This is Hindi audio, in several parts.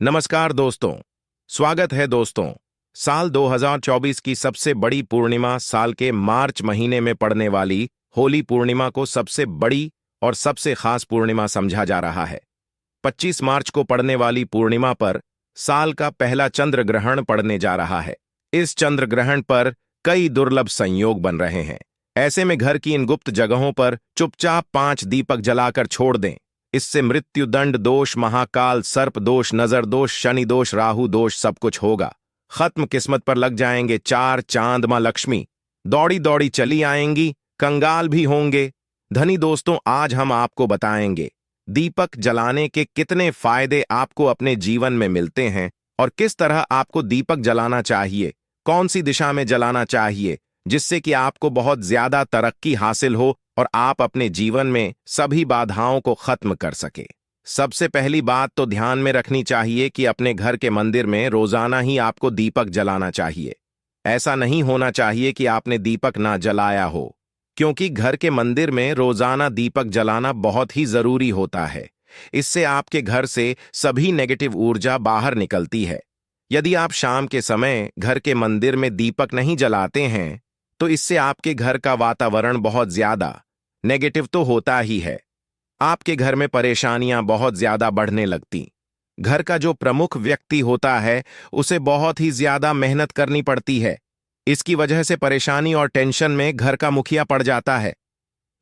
नमस्कार दोस्तों। स्वागत है दोस्तों। साल 2024 की सबसे बड़ी पूर्णिमा साल के मार्च महीने में पड़ने वाली होली पूर्णिमा को सबसे बड़ी और सबसे खास पूर्णिमा समझा जा रहा है। 25 मार्च को पड़ने वाली पूर्णिमा पर साल का पहला चंद्र ग्रहण पड़ने जा रहा है। इस चंद्र ग्रहण पर कई दुर्लभ संयोग बन रहे हैं। ऐसे में घर की इन गुप्त जगहों पर चुपचाप 5 दीपक जलाकर छोड़ दें। इससे मृत्यु दंड दोष, महाकाल सर्प दोष, नजर दोष, शनि दोष, राहु दोष सब कुछ होगा खत्म। किस्मत पर लग जाएंगे 4 चांद। मां लक्ष्मी दौड़ी दौड़ी चली आएंगी, कंगाल भी होंगे धनी। दोस्तों, आज हम आपको बताएंगे दीपक जलाने के कितने फायदे आपको अपने जीवन में मिलते हैं और किस तरह आपको दीपक जलाना चाहिए, कौन सी दिशा में जलाना चाहिए, जिससे कि आपको बहुत ज्यादा तरक्की हासिल हो और आप अपने जीवन में सभी बाधाओं को खत्म कर सके। सबसे पहली बात तो ध्यान में रखनी चाहिए कि अपने घर के मंदिर में रोजाना ही आपको दीपक जलाना चाहिए। ऐसा नहीं होना चाहिए कि आपने दीपक ना जलाया हो, क्योंकि घर के मंदिर में रोजाना दीपक जलाना बहुत ही जरूरी होता है। इससे आपके घर से सभी नेगेटिव ऊर्जा बाहर निकलती है। यदि आप शाम के समय घर के मंदिर में दीपक नहीं जलाते हैं तो इससे आपके घर का वातावरण बहुत ज्यादा नेगेटिव तो होता ही है। आपके घर में परेशानियां बहुत ज्यादा बढ़ने लगती। घर का जो प्रमुख व्यक्ति होता है उसे बहुत ही ज्यादा मेहनत करनी पड़ती है। इसकी वजह से परेशानी और टेंशन में घर का मुखिया पड़ जाता है।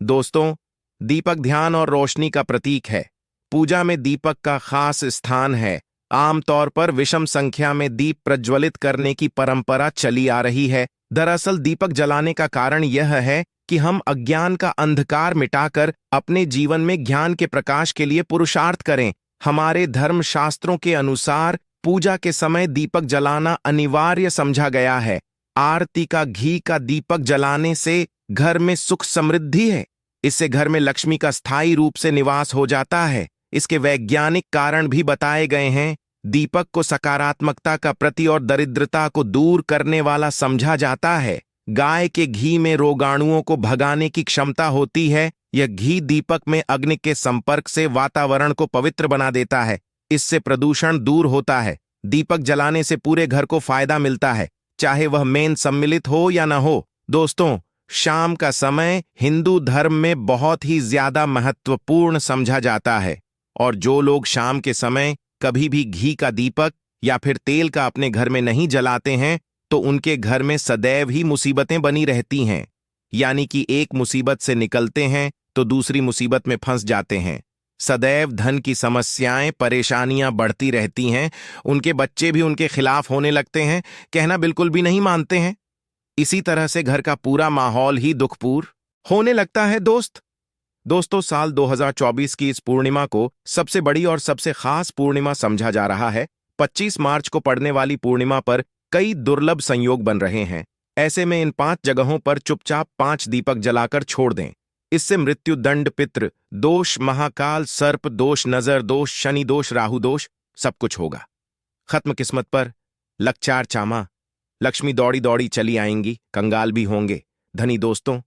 दोस्तों, दीपक ध्यान और रोशनी का प्रतीक है। पूजा में दीपक का खास स्थान है। आमतौर पर विषम संख्या में दीप प्रज्वलित करने की परंपरा चली आ रही है। दरअसल दीपक जलाने का कारण यह है कि हम अज्ञान का अंधकार मिटाकर अपने जीवन में ज्ञान के प्रकाश के लिए पुरुषार्थ करें। हमारे धर्म शास्त्रों के अनुसार पूजा के समय दीपक जलाना अनिवार्य समझा गया है। आरती का घी का दीपक जलाने से घर में सुख समृद्धि है। इससे घर में लक्ष्मी का स्थायी रूप से निवास हो जाता है। इसके वैज्ञानिक कारण भी बताए गए हैं। दीपक को सकारात्मकता का प्रतीक और दरिद्रता को दूर करने वाला समझा जाता है। गाय के घी में रोगाणुओं को भगाने की क्षमता होती है। यह घी दीपक में अग्नि के संपर्क से वातावरण को पवित्र बना देता है। इससे प्रदूषण दूर होता है। दीपक जलाने से पूरे घर को फायदा मिलता है, चाहे वह मेन सम्मिलित हो या न हो। दोस्तों, शाम का समय हिंदू धर्म में बहुत ही ज्यादा महत्वपूर्ण समझा जाता है और जो लोग शाम के समय कभी भी घी का दीपक या फिर तेल का अपने घर में नहीं जलाते हैं तो उनके घर में सदैव ही मुसीबतें बनी रहती हैं। यानी कि एक मुसीबत से निकलते हैं तो दूसरी मुसीबत में फंस जाते हैं। सदैव धन की समस्याएं, परेशानियां बढ़ती रहती हैं। उनके बच्चे भी उनके खिलाफ होने लगते हैं, कहना बिल्कुल भी नहीं मानते हैं। इसी तरह से घर का पूरा माहौल ही दुखपूर्ण होने लगता है। दोस्तों, साल 2024 की इस पूर्णिमा को सबसे बड़ी और सबसे खास पूर्णिमा समझा जा रहा है। 25 मार्च को पड़ने वाली पूर्णिमा पर कई दुर्लभ संयोग बन रहे हैं। ऐसे में इन 5 जगहों पर चुपचाप 5 दीपक जलाकर छोड़ दें। इससे मृत्यु दंड, पितृ दोष, महाकाल सर्प दोष, नजर दोष, शनि दोष, राहु दोष सब कुछ होगा खत्म। किस्मत पर लग 4 चामा। लक्ष्मी दौड़ी दौड़ी चली आएंगी, कंगाल भी होंगे धनी। दोस्तों,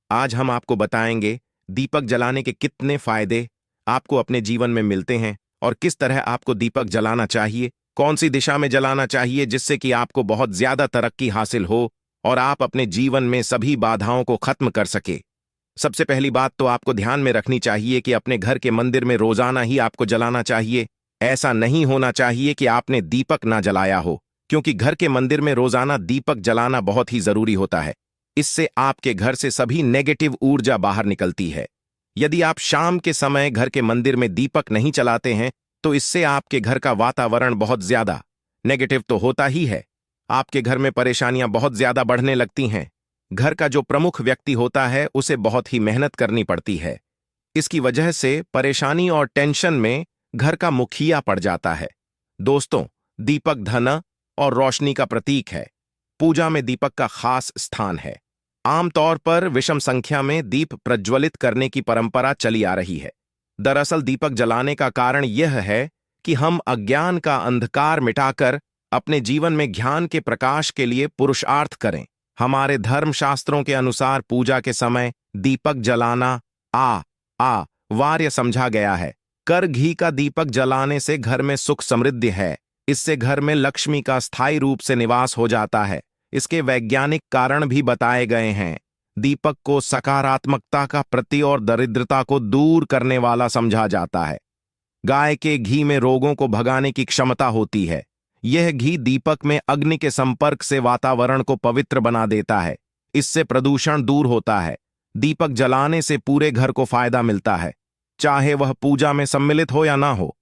आज हम आपको बताएंगे दीपक जलाने के कितने फायदे आपको अपने जीवन में मिलते हैं और किस तरह आपको दीपक जलाना चाहिए, कौन सी दिशा में जलाना चाहिए, जिससे कि आपको बहुत ज्यादा तरक्की हासिल हो और आप अपने जीवन में सभी बाधाओं को खत्म कर सके। सबसे पहली बात तो आपको ध्यान में रखनी चाहिए कि अपने घर के मंदिर में रोजाना ही आपको जलाना चाहिए। ऐसा नहीं होना चाहिए कि आपने दीपक ना जलाया हो, क्योंकि घर के मंदिर में रोजाना दीपक जलाना बहुत ही जरूरी होता है। इससे आपके घर से सभी नेगेटिव ऊर्जा बाहर निकलती है। यदि आप शाम के समय घर के मंदिर में दीपक नहीं जलाते हैं तो इससे आपके घर का वातावरण बहुत ज्यादा नेगेटिव तो होता ही है। आपके घर में परेशानियां बहुत ज्यादा बढ़ने लगती हैं। घर का जो प्रमुख व्यक्ति होता है उसे बहुत ही मेहनत करनी पड़ती है। इसकी वजह से परेशानी और टेंशन में घर का मुखिया पड़ जाता है। दोस्तों, दीपक धन और रोशनी का प्रतीक है। पूजा में दीपक का खास स्थान है। आमतौर पर विषम संख्या में दीप प्रज्वलित करने की परंपरा चली आ रही है। दरअसल दीपक जलाने का कारण यह है कि हम अज्ञान का अंधकार मिटाकर अपने जीवन में ज्ञान के प्रकाश के लिए पुरुषार्थ करें। हमारे धर्म शास्त्रों के अनुसार पूजा के समय दीपक जलाना वार्य समझा गया है। कर घी का दीपक जलाने से घर में सुख समृद्धि है। इससे घर में लक्ष्मी का स्थायी रूप से निवास हो जाता है। इसके वैज्ञानिक कारण भी बताए गए हैं। दीपक को सकारात्मकता का प्रतीक और दरिद्रता को दूर करने वाला समझा जाता है। गाय के घी में रोगों को भगाने की क्षमता होती है। यह घी दीपक में अग्नि के संपर्क से वातावरण को पवित्र बना देता है। इससे प्रदूषण दूर होता है। दीपक जलाने से पूरे घर को फायदा मिलता है, चाहे वह पूजा में सम्मिलित हो या ना हो।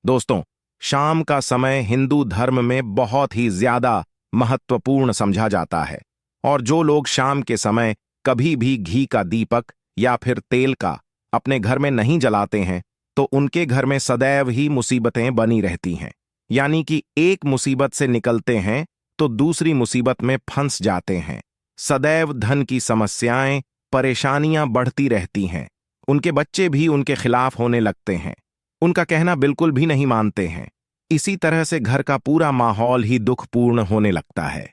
दोस्तों, शाम का समय हिंदू धर्म में बहुत ही ज्यादा महत्वपूर्ण समझा जाता है, और जो लोग शाम के समय कभी भी घी का दीपक या फिर तेल का अपने घर में नहीं जलाते हैं, तो उनके घर में सदैव ही मुसीबतें बनी रहती हैं। यानी कि एक मुसीबत से निकलते हैं तो दूसरी मुसीबत में फंस जाते हैं। सदैव धन की समस्याएं, परेशानियां बढ़ती रहती हैं। उनके बच्चे भी उनके खिलाफ होने लगते हैं, उनका कहना बिल्कुल भी नहीं मानते हैं। इसी तरह से घर का पूरा माहौल ही दुखपूर्ण होने लगता है।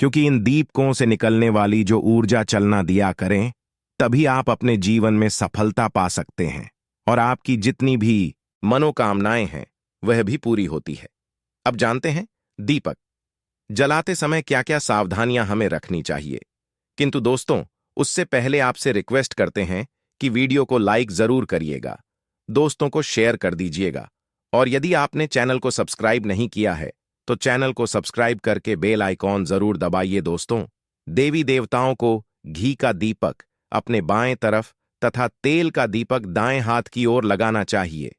क्योंकि इन दीपकों से निकलने वाली जो ऊर्जा चलना दिया करें, तभी आप अपने जीवन में सफलता पा सकते हैं और आपकी जितनी भी मनोकामनाएं हैं वह भी पूरी होती है। अब जानते हैं दीपक जलाते समय क्या क्या सावधानियां हमें रखनी चाहिए। किंतु दोस्तों, उससे पहले आपसे रिक्वेस्ट करते हैं कि वीडियो को लाइक जरूर करिएगा, दोस्तों को शेयर कर दीजिएगा, और यदि आपने चैनल को सब्सक्राइब नहीं किया है तो चैनल को सब्सक्राइब करके बेल आइकॉन जरूर दबाइए। दोस्तों, देवी देवताओं को घी का दीपक अपने बाएं तरफ तथा तेल का दीपक दाएं हाथ की ओर लगाना चाहिए।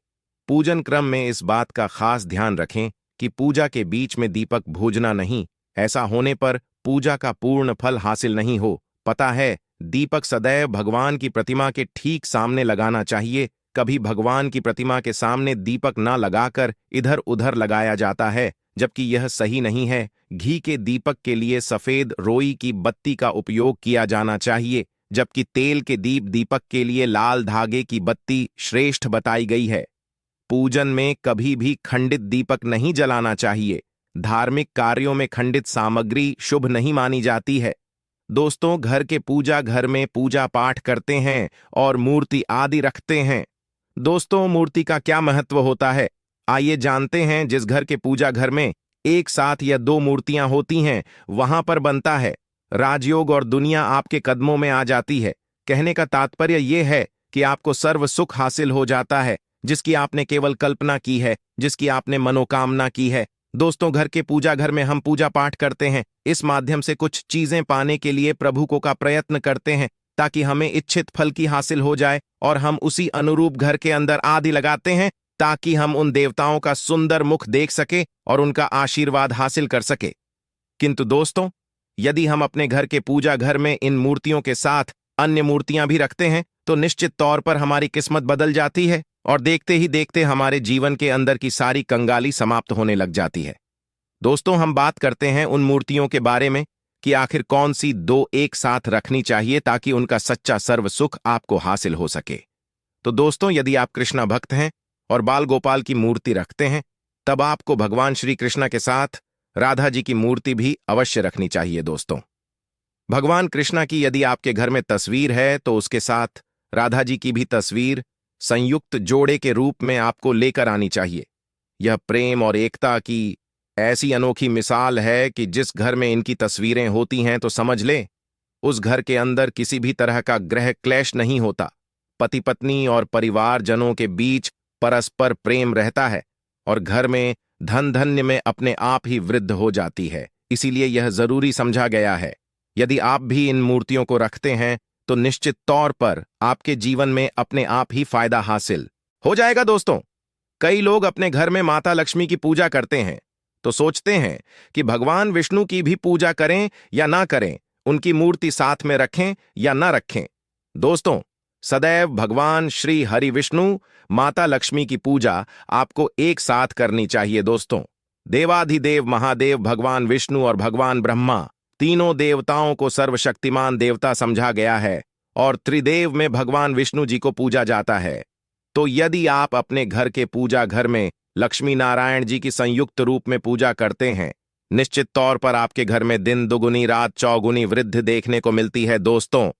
पूजन क्रम में इस बात का खास ध्यान रखें कि पूजा के बीच में दीपक भूजना नहीं। ऐसा होने पर पूजा का पूर्ण फल हासिल नहीं हो। पता है, दीपक सदैव भगवान की प्रतिमा के ठीक सामने लगाना चाहिए। कभी भगवान की प्रतिमा के सामने दीपक ना लगाकर इधर उधर लगाया जाता है, जबकि यह सही नहीं है। घी के दीपक के लिए सफेद रोई की बत्ती का उपयोग किया जाना चाहिए, जबकि तेल के दीपक के लिए लाल धागे की बत्ती श्रेष्ठ बताई गई है। पूजन में कभी भी खंडित दीपक नहीं जलाना चाहिए। धार्मिक कार्यों में खंडित सामग्री शुभ नहीं मानी जाती है। दोस्तों, घर के पूजा घर में पूजा पाठ करते हैं और मूर्ति आदि रखते हैं। दोस्तों, मूर्ति का क्या महत्व होता है, आइए जानते हैं। जिस घर के पूजा घर में एक साथ या दो मूर्तियां होती हैं, वहां पर बनता है राजयोग और दुनिया आपके कदमों में आ जाती है। कहने का तात्पर्य यह है कि आपको सर्व सुख हासिल हो जाता है, जिसकी आपने केवल कल्पना की है, जिसकी आपने मनोकामना की है। दोस्तों, घर के पूजा घर में हम पूजा पाठ करते हैं। इस माध्यम से कुछ चीजें पाने के लिए प्रभु को का प्रयत्न करते हैं, ताकि हमें इच्छित फल की हासिल हो जाए, और हम उसी अनुरूप घर के अंदर आदि लगाते हैं, ताकि हम उन देवताओं का सुंदर मुख देख सके और उनका आशीर्वाद हासिल कर सके। किंतु दोस्तों, यदि हम अपने घर के पूजा घर में इन मूर्तियों के साथ अन्य मूर्तियां भी रखते हैं, तो निश्चित तौर पर हमारी किस्मत बदल जाती है, और देखते ही देखते हमारे जीवन के अंदर की सारी कंगाली समाप्त होने लग जाती है। दोस्तों, हम बात करते हैं उन मूर्तियों के बारे में कि आखिर कौन सी दो एक साथ रखनी चाहिए ताकि उनका सच्चा सर्व सुख आपको हासिल हो सके। तो दोस्तों, यदि आप कृष्णा भक्त हैं और बाल गोपाल की मूर्ति रखते हैं, तब आपको भगवान श्री कृष्ण के साथ राधा जी की मूर्ति भी अवश्य रखनी चाहिए। दोस्तों, भगवान कृष्णा की यदि आपके घर में तस्वीर है, तो उसके साथ राधा जी की भी तस्वीर संयुक्त जोड़े के रूप में आपको लेकर आनी चाहिए। यह प्रेम और एकता की ऐसी अनोखी मिसाल है कि जिस घर में इनकी तस्वीरें होती हैं, तो समझ ले उस घर के अंदर किसी भी तरह का ग्रह क्लेश नहीं होता। पति पत्नी और परिवारजनों के बीच परस्पर प्रेम रहता है, और घर में धन धन्य में अपने आप ही वृद्धि हो जाती है। इसीलिए यह जरूरी समझा गया है। यदि आप भी इन मूर्तियों को रखते हैं, तो निश्चित तौर पर आपके जीवन में अपने आप ही फायदा हासिल हो जाएगा। दोस्तों, कई लोग अपने घर में माता लक्ष्मी की पूजा करते हैं, तो सोचते हैं कि भगवान विष्णु की भी पूजा करें या ना करें, उनकी मूर्ति साथ में रखें या ना रखें। दोस्तों, सदैव भगवान श्री हरि विष्णु माता लक्ष्मी की पूजा आपको एक साथ करनी चाहिए। दोस्तों, देवाधिदेव महादेव भगवान विष्णु और भगवान ब्रह्मा, तीनों देवताओं को सर्वशक्तिमान देवता समझा गया है, और त्रिदेव में भगवान विष्णु जी को पूजा जाता है। तो यदि आप अपने घर के पूजा घर में लक्ष्मी नारायण जी की संयुक्त रूप में पूजा करते हैं, निश्चित तौर पर आपके घर में दिन दुगुनी रात चौगुनी वृद्धि देखने को मिलती है। दोस्तों,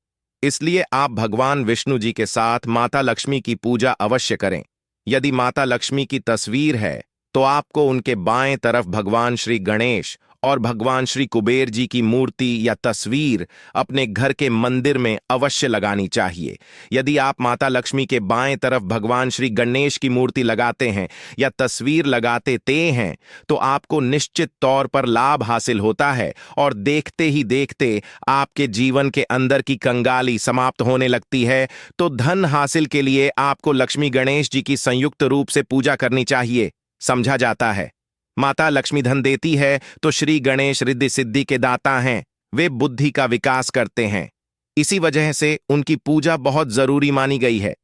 इसलिए आप भगवान विष्णु जी के साथ माता लक्ष्मी की पूजा अवश्य करें। यदि माता लक्ष्मी की तस्वीर है तो आपको उनके बाएं तरफ भगवान श्री गणेश और भगवान श्री कुबेर जी की मूर्ति या तस्वीर अपने घर के मंदिर में अवश्य लगानी चाहिए। यदि आप माता लक्ष्मी के बाएं तरफ भगवान श्री गणेश की मूर्ति लगाते हैं या तस्वीर लगाते हैं तो आपको निश्चित तौर पर लाभ हासिल होता है और देखते ही देखते आपके जीवन के अंदर की कंगाली समाप्त होने लगती है। तो धन हासिल के लिए आपको लक्ष्मी गणेश जी की संयुक्त रूप से पूजा करनी चाहिए। समझा जाता है माता लक्ष्मी धन देती है तो श्री गणेश रिद्धि सिद्धि के दाता हैं। वे बुद्धि का विकास करते हैं, इसी वजह से उनकी पूजा बहुत जरूरी मानी गई है।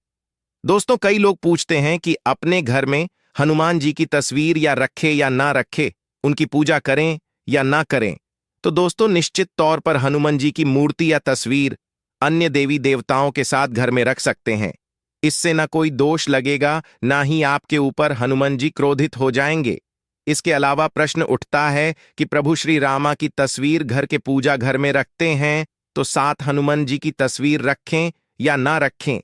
दोस्तों, कई लोग पूछते हैं कि अपने घर में हनुमान जी की तस्वीर या रखे या ना रखे, उनकी पूजा करें या ना करें। तो दोस्तों, निश्चित तौर पर हनुमान जी की मूर्ति या तस्वीर अन्य देवी देवताओं के साथ घर में रख सकते हैं। इससे ना कोई दोष लगेगा, ना ही आपके ऊपर हनुमान जी क्रोधित हो जाएंगे। इसके अलावा प्रश्न उठता है कि प्रभु श्री रामा की तस्वीर घर के पूजा घर में रखते हैं तो साथ हनुमान जी की तस्वीर रखें या ना रखें।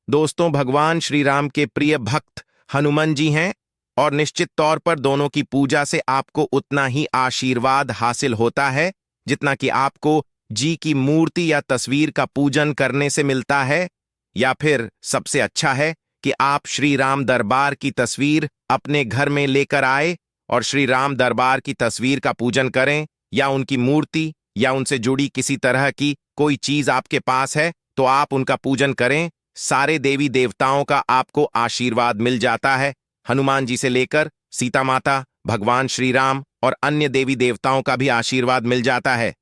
दोस्तों, भगवान श्री राम के प्रिय भक्त हनुमान जी हैं और निश्चित तौर पर दोनों की पूजा से आपको उतना ही आशीर्वाद हासिल होता है जितना कि आपको जी की मूर्ति या तस्वीर का पूजन करने से मिलता है। या फिर सबसे अच्छा है कि आप श्री राम दरबार की तस्वीर अपने घर में लेकर आए और श्री राम दरबार की तस्वीर का पूजन करें, या उनकी मूर्ति या उनसे जुड़ी किसी तरह की कोई चीज आपके पास है तो आप उनका पूजन करें। सारे देवी देवताओं का आपको आशीर्वाद मिल जाता है। हनुमान जी से लेकर सीता माता, भगवान श्री राम और अन्य देवी देवताओं का भी आशीर्वाद मिल जाता है।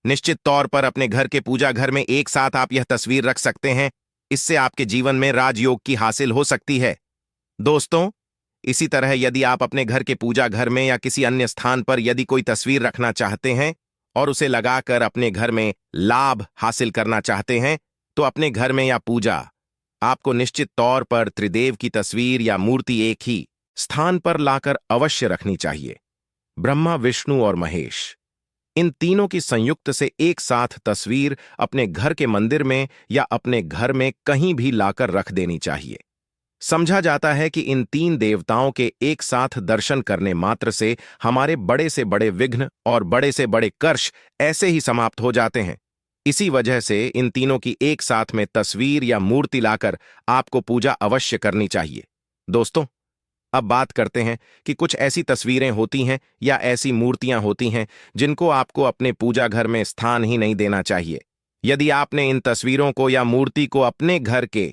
निश्चित तौर पर अपने घर के पूजा घर में एक साथ आप यह तस्वीर रख सकते हैं। इससे आपके जीवन में राजयोग की हासिल हो सकती है। दोस्तों, इसी तरह यदि आप अपने घर के पूजा घर में या किसी अन्य स्थान पर यदि कोई तस्वीर रखना चाहते हैं और उसे लगाकर अपने घर में लाभ हासिल करना चाहते हैं तो अपने घर में या पूजा आपको निश्चित तौर पर त्रिदेव की तस्वीर या मूर्ति एक ही स्थान पर लाकर अवश्य रखनी चाहिए। ब्रह्मा, विष्णु और महेश, इन तीनों की संयुक्त से एक साथ तस्वीर अपने घर के मंदिर में या अपने घर में कहीं भी लाकर रख देनी चाहिए। समझा जाता है कि इन तीन देवताओं के एक साथ दर्शन करने मात्र से हमारे बड़े से बड़े विघ्न और बड़े से बड़े कर्ष ऐसे ही समाप्त हो जाते हैं। इसी वजह से इन तीनों की एक साथ में तस्वीर या मूर्ति लाकर आपको पूजा अवश्य करनी चाहिए। दोस्तों, अब बात करते हैं कि कुछ ऐसी तस्वीरें होती हैं या ऐसी मूर्तियां होती हैं जिनको आपको अपने पूजा घर में स्थान ही नहीं देना चाहिए। यदि आपने इन तस्वीरों को या मूर्ति को अपने घर के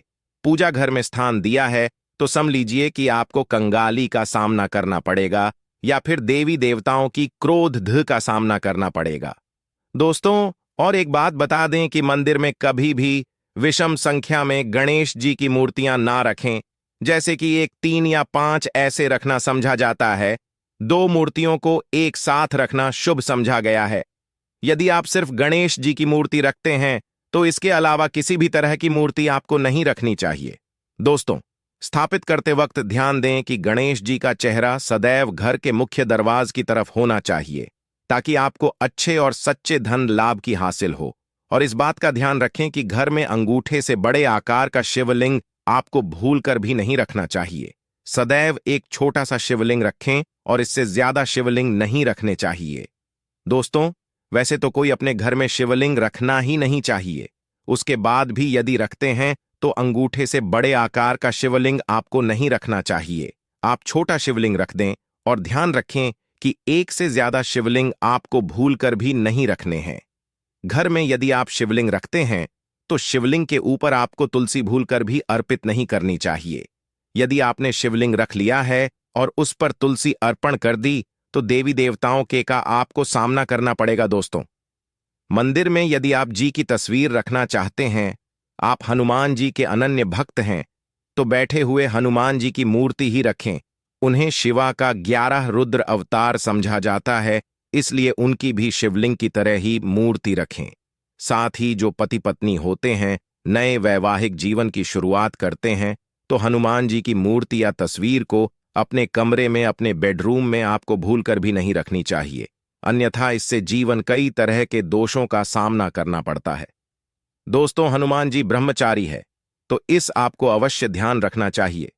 पूजा घर में स्थान दिया है तो समझ लीजिए कि आपको कंगाली का सामना करना पड़ेगा या फिर देवी देवताओं की क्रोध का सामना करना पड़ेगा। दोस्तों, और एक बात बता दें कि मंदिर में कभी भी विषम संख्या में गणेश जी की मूर्तियां ना रखें, जैसे कि 1, 3 या 5 ऐसे रखना समझा जाता है। 2 मूर्तियों को एक साथ रखना शुभ समझा गया है। यदि आप सिर्फ गणेश जी की मूर्ति रखते हैं तो इसके अलावा किसी भी तरह की मूर्ति आपको नहीं रखनी चाहिए। दोस्तों, स्थापित करते वक्त ध्यान दें कि गणेश जी का चेहरा सदैव घर के मुख्य दरवाजे की तरफ होना चाहिए ताकि आपको अच्छे और सच्चे धन लाभ की हासिल हो। और इस बात का ध्यान रखें कि घर में अंगूठे से बड़े आकार का शिवलिंग आपको भूलकर भी नहीं रखना चाहिए। सदैव एक छोटा सा शिवलिंग रखें और इससे ज्यादा शिवलिंग नहीं रखने चाहिए। दोस्तों, वैसे तो कोई अपने घर में शिवलिंग रखना ही नहीं चाहिए। उसके बाद भी यदि रखते हैं तो अंगूठे से बड़े आकार का शिवलिंग आपको नहीं रखना चाहिए। आप छोटा शिवलिंग रख दें और ध्यान रखें कि एक से ज्यादा शिवलिंग आपको भूलकर भी नहीं रखने हैं। घर में यदि आप शिवलिंग रखते हैं तो शिवलिंग के ऊपर आपको तुलसी भूलकर भी अर्पित नहीं करनी चाहिए। यदि आपने शिवलिंग रख लिया है और उस पर तुलसी अर्पण कर दी तो देवी देवताओं के का आपको सामना करना पड़ेगा। दोस्तों, मंदिर में यदि आप जी की तस्वीर रखना चाहते हैं, आप हनुमान जी के अनन्य भक्त हैं, तो बैठे हुए हनुमान जी की मूर्ति ही रखें। उन्हें शिवा का 11 रुद्र अवतार समझा जाता है, इसलिए उनकी भी शिवलिंग की तरह ही मूर्ति रखें। साथ ही जो पति पत्नी होते हैं, नए वैवाहिक जीवन की शुरुआत करते हैं, तो हनुमान जी की मूर्ति या तस्वीर को अपने कमरे में, अपने बेडरूम में आपको भूलकर भी नहीं रखनी चाहिए, अन्यथा इससे जीवन कई तरह के दोषों का सामना करना पड़ता है। दोस्तों, हनुमान जी ब्रह्मचारी है, तो इस आपको अवश्य ध्यान रखना चाहिए।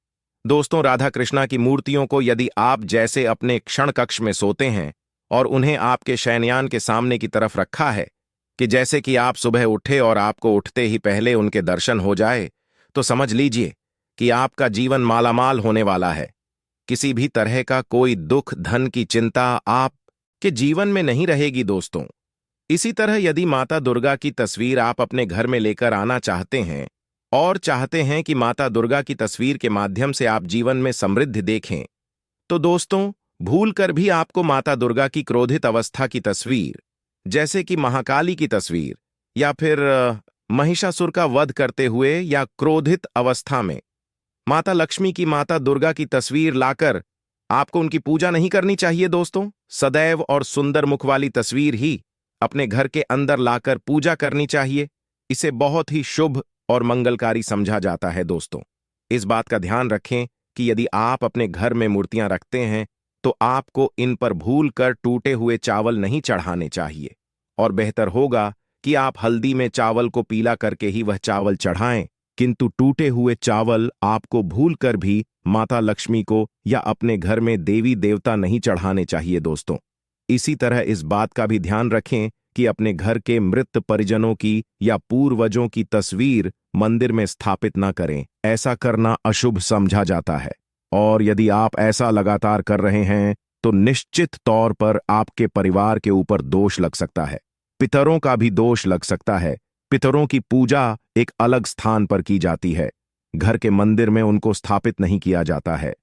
दोस्तों, राधा कृष्णा की मूर्तियों को यदि आप जैसे अपने क्षण कक्ष में सोते हैं और उन्हें आपके शयनयान के सामने की तरफ रखा है कि जैसे कि आप सुबह उठे और आपको उठते ही पहले उनके दर्शन हो जाए, तो समझ लीजिए कि आपका जीवन मालामाल होने वाला है। किसी भी तरह का कोई दुख, धन की चिंता आपके जीवन में नहीं रहेगी दोस्तों। इसी तरह यदि माता दुर्गा की तस्वीर आप अपने घर में लेकर आना चाहते हैं और चाहते हैं कि माता दुर्गा की तस्वीर के माध्यम से आप जीवन में समृद्धि देखें, तो दोस्तों, भूलकर भी आपको माता दुर्गा की क्रोधित अवस्था की तस्वीर, जैसे कि महाकाली की तस्वीर या फिर महिषासुर का वध करते हुए या क्रोधित अवस्था में माता लक्ष्मी की, माता दुर्गा की तस्वीर लाकर आपको उनकी पूजा नहीं करनी चाहिए दोस्तों। सदैव और सुंदर मुख वाली तस्वीर ही अपने घर के अंदर लाकर पूजा करनी चाहिए। इसे बहुत ही शुभ और मंगलकारी समझा जाता है दोस्तों। इस बात का ध्यान रखें कि यदि आप अपने घर में मूर्तियां रखते हैं तो आपको इन पर भूल कर टूटे हुए चावल नहीं चढ़ाने चाहिए, और बेहतर होगा कि आप हल्दी में चावल को पीला करके ही वह चावल चढ़ाएं, किंतु टूटे हुए चावल आपको भूलकर भी माता लक्ष्मी को या अपने घर में देवी देवता नहीं चढ़ाने चाहिए दोस्तों। इसी तरह इस बात का भी ध्यान रखें कि अपने घर के मृत परिजनों की या पूर्वजों की तस्वीर मंदिर में स्थापित न करें। ऐसा करना अशुभ समझा जाता है, और यदि आप ऐसा लगातार कर रहे हैं तो निश्चित तौर पर आपके परिवार के ऊपर दोष लग सकता है। पितरों का भी दोष लग सकता है। पितरों की पूजा एक अलग स्थान पर की जाती है, घर के मंदिर में उनको स्थापित नहीं किया जाता है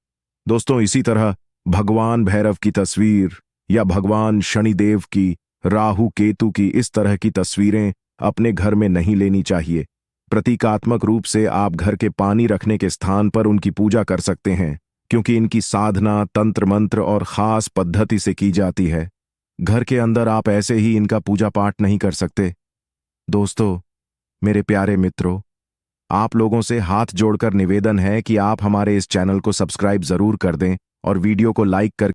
दोस्तों। इसी तरह भगवान भैरव की तस्वीर या भगवान शनिदेव की, राहु केतु की, इस तरह की तस्वीरें अपने घर में नहीं लेनी चाहिए। प्रतीकात्मक रूप से आप घर के पानी रखने के स्थान पर उनकी पूजा कर सकते हैं, क्योंकि इनकी साधना तंत्र मंत्र और खास पद्धति से की जाती है। घर के अंदर आप ऐसे ही इनका पूजा पाठ नहीं कर सकते दोस्तों। मेरे प्यारे मित्रों, आप लोगों से हाथ जोड़कर निवेदन है कि आप हमारे इस चैनल को सब्सक्राइब जरूर कर दें और वीडियो को लाइक कर